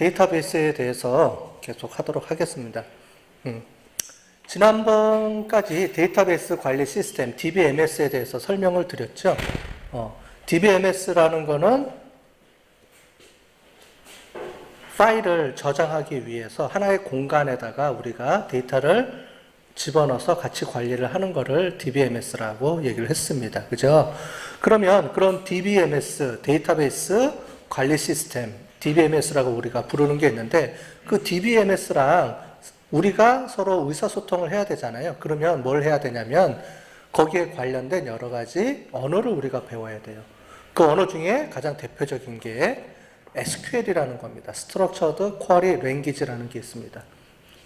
데이터베이스에 대해서 계속 하도록 하겠습니다. 지난번까지 데이터베이스 관리 시스템 DBMS에 대해서 설명을 드렸죠. DBMS라는 거는 파일을 저장하기 위해서 하나의 공간에다가 우리가 데이터를 집어넣어서 같이 관리를 하는 거를 DBMS라고 얘기를 했습니다. 그죠? 그러면 그런 DBMS, 데이터베이스 관리 시스템, DBMS라고 우리가 부르는 게 있는데 그 DBMS랑 우리가 서로 의사소통을 해야 되잖아요. 그러면 뭘 해야 되냐면 거기에 관련된 여러 가지 언어를 우리가 배워야 돼요. 그 언어 중에 가장 대표적인 게 SQL이라는 겁니다. Structured Query Language라는 게 있습니다.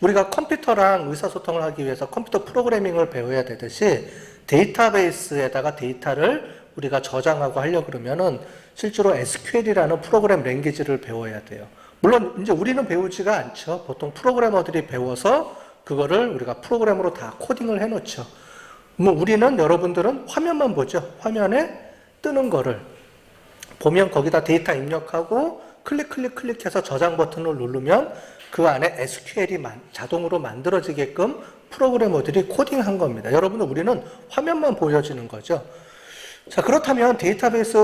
우리가 컴퓨터랑 의사소통을 하기 위해서 컴퓨터 프로그래밍을 배워야 되듯이 데이터베이스에다가 데이터를 우리가 저장하고 하려고 그러면은 실제로 SQL이라는 프로그램 랭귀지를 배워야 돼요. 물론 이제 우리는 배우지가 않죠. 보통 프로그래머들이 배워서 그거를 우리가 프로그램으로 다 코딩을 해 놓죠. 뭐 우리는 여러분들은 화면만 보죠. 화면에 뜨는 거를 보면 거기다 데이터 입력하고 클릭해서 저장 버튼을 누르면 그 안에 SQL이 자동으로 만들어지게끔 프로그래머들이 코딩한 겁니다. 여러분은 우리는 화면만 보여지는 거죠. 자, 그렇다면 데이터베이스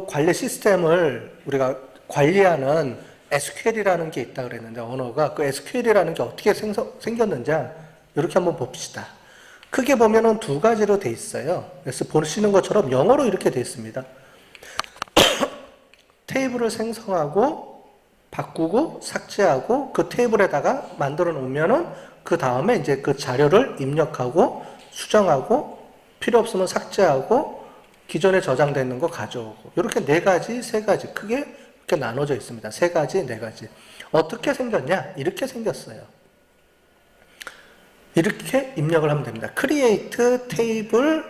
관리 시스템을 우리가 관리하는 SQL이라는 게 있다 그랬는데 언어가 그 SQL이라는 게 어떻게 생겼는지 이렇게 한번 봅시다. 크게 보면은 두 가지로 돼 있어요. 그래서 보시는 것처럼 영어로 이렇게 돼 있습니다. 테이블을 생성하고 바꾸고 삭제하고 그 테이블에다가 만들어 놓으면은 그 다음에 이제 그 자료를 입력하고 수정하고 필요 없으면 삭제하고 기존에 저장되어 있는 거 가져오고 이렇게 네 가지, 세 가지 크게 이렇게 나눠져 있습니다. 세 가지, 네 가지. 어떻게 생겼냐? 이렇게 생겼어요. 이렇게 입력을 하면 됩니다. create table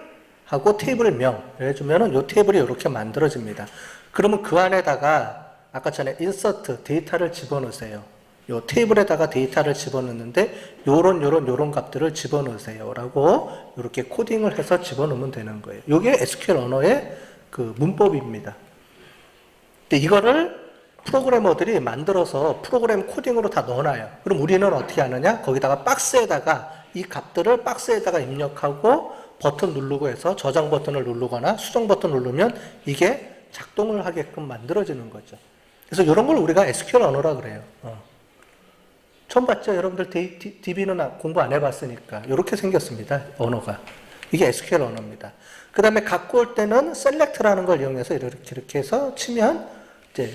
하고 테이블명 해주면은 이 테이블이 이렇게 만들어집니다. 그러면 그 안에다가 아까 전에 insert 데이터를 집어넣으세요. 요 테이블에다가 데이터를 집어넣는데 요런 값들을 집어넣으세요 라고 이렇게 코딩을 해서 집어넣으면 되는 거예요. 요게 SQL 언어의 그 문법입니다. 근데 이거를 프로그래머들이 만들어서 프로그램 코딩으로 다 넣어놔요. 그럼 우리는 어떻게 하느냐? 거기다가 박스에다가 이 값들을 박스에다가 입력하고 버튼 누르고 해서 저장 버튼을 누르거나 수정 버튼 누르면 이게 작동을 하게끔 만들어지는 거죠. 그래서 이런 걸 우리가 SQL 언어라 그래요. 처음 봤죠? 여러분들 DB는 공부 안 해봤으니까 이렇게 생겼습니다. 언어가. 이게 SQL 언어입니다. 그 다음에 갖고 올 때는 select라는 걸 이용해서 이렇게 해서 치면 이제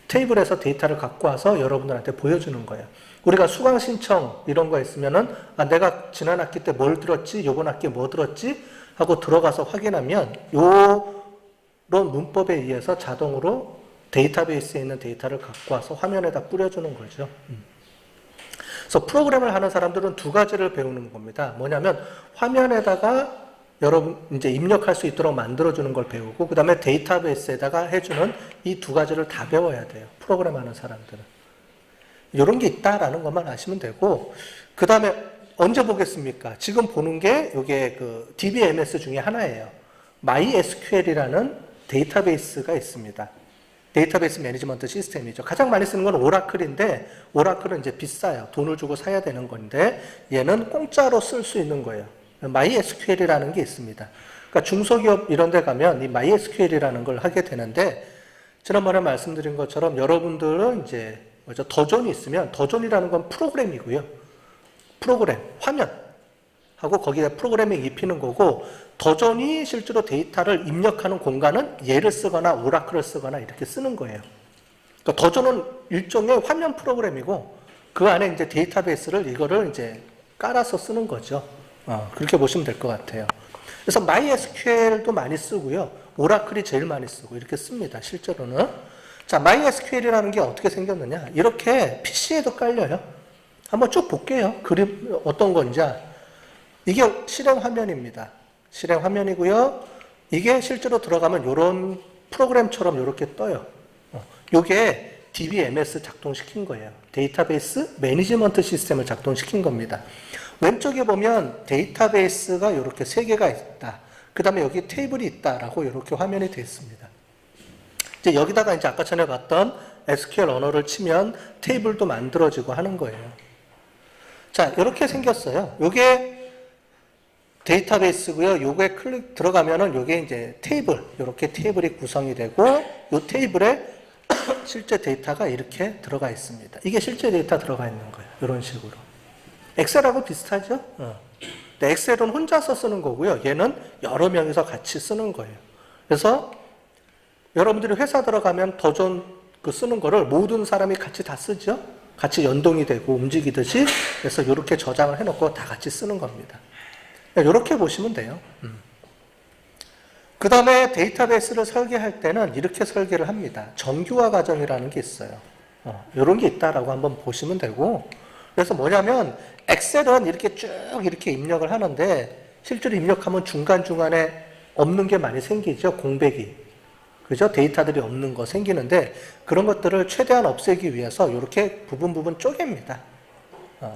테이블에서 데이터를 갖고 와서 여러분들한테 보여주는 거예요. 우리가 수강 신청 이런 거 있으면은 내가 지난 학기 때 뭘 들었지? 요번 학기에 뭐 들었지? 하고 들어가서 확인하면 요런 문법에 의해서 자동으로 데이터베이스에 있는 데이터를 갖고 와서 화면에다 뿌려주는 거죠. 그래서 프로그램을 하는 사람들은 두 가지를 배우는 겁니다. 뭐냐면 화면에다가 여러분 이제 입력할 수 있도록 만들어주는 걸 배우고 그 다음에 데이터베이스에다가 해주는 이 두 가지를 다 배워야 돼요. 프로그램 하는 사람들은. 이런 게 있다라는 것만 아시면 되고 그 다음에 언제 보겠습니까? 지금 보는 게 이게 그 DBMS 중에 하나예요. MySQL이라는 데이터베이스가 있습니다. 데이터베이스 매니지먼트 시스템이죠. 가장 많이 쓰는 건 오라클인데 오라클은 이제 비싸요. 돈을 주고 사야 되는 건데 얘는 공짜로 쓸 수 있는 거예요. MySQL이라는 게 있습니다. 그러니까 중소기업 이런 데 가면 이 MySQL이라는 걸 하게 되는데 지난번에 말씀드린 것처럼 여러분들은 이제 더존이 있으면 더존이라는 건 프로그램이고요. 프로그램, 화면 하고 거기에 프로그래밍 입히는 거고 더존이 실제로 데이터를 입력하는 공간은 얘를 쓰거나 오라클을 쓰거나 이렇게 쓰는 거예요. 그러니까 더존은 일종의 화면 프로그램이고 그 안에 이제 데이터베이스를 이거를 이제 깔아서 쓰는 거죠. 그렇게 보시면 될 것 같아요. 그래서 MySQL도 많이 쓰고요. 오라클이 제일 많이 쓰고 이렇게 씁니다. 실제로는. 자, MySQL이라는 게 어떻게 생겼느냐. 이렇게 PC에도 깔려요. 한번 쭉 볼게요. 그림 어떤 건지. 이게 실행 화면입니다. 실행 화면이고요. 이게 실제로 들어가면 이런 프로그램처럼 이렇게 떠요. 이게 DBMS 작동시킨 거예요. 데이터베이스 매니지먼트 시스템을 작동시킨 겁니다. 왼쪽에 보면 데이터베이스가 이렇게 세 개가 있다. 그 다음에 여기 테이블이 있다라고 이렇게 화면이 되어 있습니다. 이제 여기다가 이제 아까 전에 봤던 SQL 언어를 치면 테이블도 만들어지고 하는 거예요. 자, 이렇게 생겼어요. 요게 데이터베이스고요. 요게 클릭 들어가면은 요게 이제 테이블, 요렇게 테이블이 구성이 되고 요 테이블에 실제 데이터가 이렇게 들어가 있습니다. 이게 실제 데이터 들어가 있는 거예요. 이런 식으로. 엑셀하고 비슷하죠? 근데 엑셀은 혼자서 쓰는 거고요. 얘는 여러 명이서 같이 쓰는 거예요. 그래서 여러분들이 회사 들어가면 더 좋은 그 쓰는 거를 모든 사람이 같이 다 쓰죠? 같이 연동이 되고 움직이듯이. 그래서 이렇게 저장을 해놓고 다 같이 쓰는 겁니다. 이렇게 보시면 돼요. 그 다음에 데이터베이스를 설계할 때는 이렇게 설계를 합니다. 정규화 과정이라는 게 있어요. 이런 게 있다라고 한번 보시면 되고, 그래서 뭐냐면 엑셀은 이렇게 쭉 이렇게 입력을 하는데 실제로 입력하면 중간중간에 없는 게 많이 생기죠. 공백이. 그죠? 데이터들이 없는 거 생기는데 그런 것들을 최대한 없애기 위해서 이렇게 부분 쪼갭니다.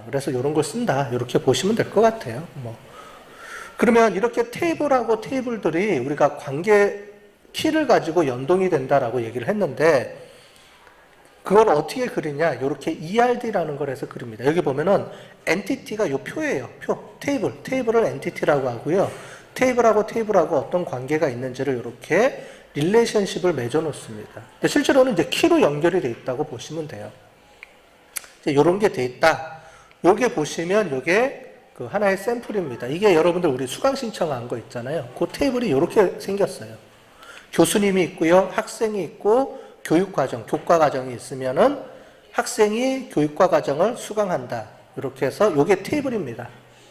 그래서 이런 걸 쓴다. 이렇게 보시면 될 것 같아요. 그러면 이렇게 테이블하고 테이블들이 우리가 관계 키를 가지고 연동이 된다라고 얘기를 했는데 그걸 어떻게 그리냐? 이렇게 ERD라는 걸 해서 그립니다. 여기 보면은 엔티티가 요 표예요. 표. 테이블을 엔티티라고 하고요. 테이블하고 테이블하고 어떤 관계가 있는지를 이렇게 릴레이션십을 맺어 놓습니다. 근데 실제로는 이제 키로 연결이 돼 있다고 보시면 돼요. 이런 게 돼 있다. 요게 보시면 요게 그 하나의 샘플입니다. 이게 여러분들 우리 수강 신청한 거 있잖아요. 그 테이블이 이렇게 생겼어요. 교수님이 있고요. 학생이 있고 교육과정, 교과과정이 있으면은 학생이 교육과과정을 수강한다. 이렇게 해서 요게 테이블입니다.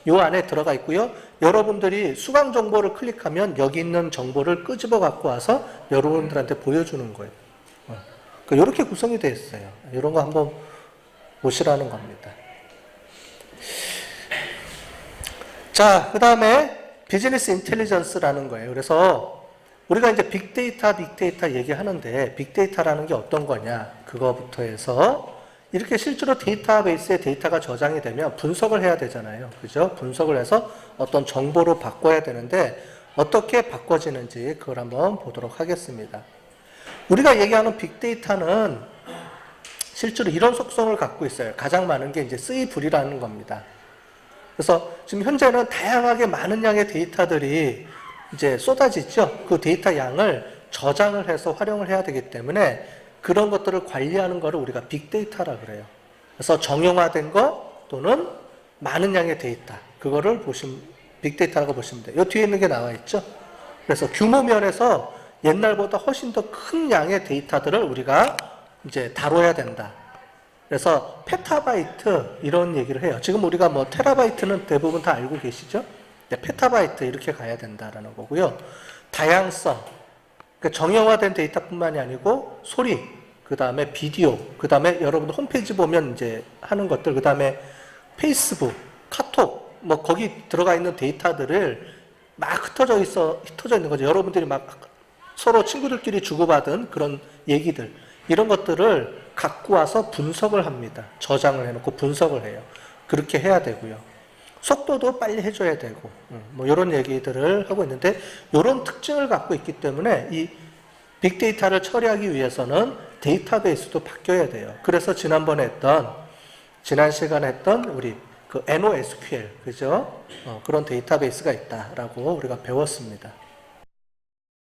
요 안에 들어가 있고요. 여러분들이 수강 정보를 클릭하면 여기 있는 정보를 끄집어 갖고 와서 여러분들한테 보여주는 거예요. 이렇게 구성이 되어 있어요. 이런 거 한번 보시라는 겁니다. 자, 그 다음에 비즈니스 인텔리전스라는 거예요. 그래서 우리가 이제 빅데이터 얘기하는데 빅데이터라는 게 어떤 거냐 그거부터 해서 이렇게 실제로 데이터베이스에 데이터가 저장이 되면 분석을 해야 되잖아요. 그죠? 분석을 해서 어떤 정보로 바꿔야 되는데 어떻게 바꿔지는지 그걸 한번 보도록 하겠습니다. 우리가 얘기하는 빅데이터는 실제로 이런 속성을 갖고 있어요. 가장 많은 게 이제 쓰이불이라는 겁니다. 그래서 지금 현재는 다양하게 많은 양의 데이터들이 이제 쏟아지죠. 그 데이터 양을 저장을 해서 활용을 해야 되기 때문에 그런 것들을 관리하는 거를 우리가 빅데이터라 그래요. 그래서 정형화된 거 또는 많은 양의 데이터 그거를 빅데이터라고 보시면 돼요. 이 뒤에 있는 게 나와 있죠. 그래서 규모 면에서 옛날보다 훨씬 더 큰 양의 데이터들을 우리가 이제 다뤄야 된다. 그래서 페타바이트 이런 얘기를 해요. 지금 우리가 뭐 테라바이트는 대부분 다 알고 계시죠? 페타바이트 이렇게 가야 된다라는 거고요. 다양성, 그러니까 정형화된 데이터뿐만이 아니고 소리, 그 다음에 비디오, 그 다음에 여러분들 홈페이지 보면 이제 하는 것들, 그 다음에 페이스북, 카톡, 뭐 거기 들어가 있는 데이터들을 막 흩어져 있는 거죠. 여러분들이 막 서로 친구들끼리 주고받은 그런 얘기들, 이런 것들을 갖고 와서 분석을 합니다. 저장을 해놓고 분석을 해요. 그렇게 해야 되고요. 속도도 빨리 해줘야 되고, 뭐 이런 얘기들을 하고 있는데 이런 특징을 갖고 있기 때문에 이 빅데이터를 처리하기 위해서는 데이터베이스도 바뀌어야 돼요. 그래서 지난 시간에 했던 우리 그 NoSQL, 그죠? 그런 데이터베이스가 있다라고 우리가 배웠습니다.